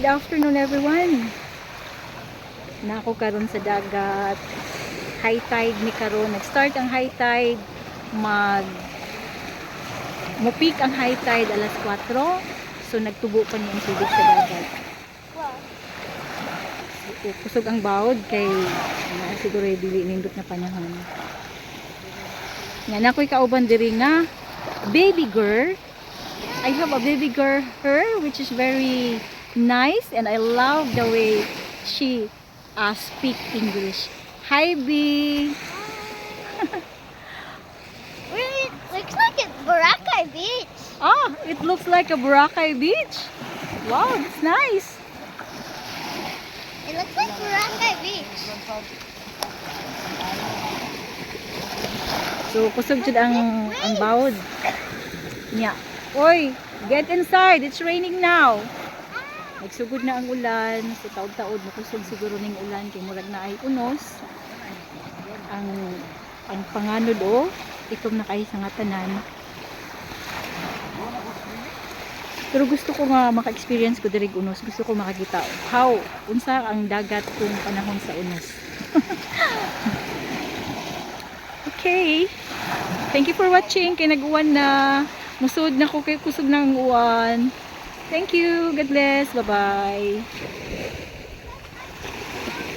Good afternoon everyone. Nako karon sa dagat. High tide ni karon. Nag-start ang high tide. Mupik ang high tide alas 4. So nagtubo pa niya ang tubig sa dagat. Kusog ang bawod kay siguro dili nindot na panahon. Nga na ko'y kauban diri nga baby girl. I have a baby girl her which is very nice and I love the way she speak English. Hi B. Really, it looks like it's Boracay Beach. Ah, it looks like a Boracay beach. Wow, it's nice. It looks like Boracay Beach. So kusog jud ang bawod. Nya. Oy, get inside. It's raining now. Nagsugod na ang ulan. So taod-taod makusog siguro ning ulan kay murag na ay unos. Ang panganod itom na kay sa nga tanan. Pero gusto ko nga maka-experience ko diri unos. Gusto ko makakita how unsa ang dagat kung panahon sa unos. Okay. Thank you for watching. Kay nag-uwan na. Musod na ko kay kusog ng uwan. Thank you. God bless. Bye-bye.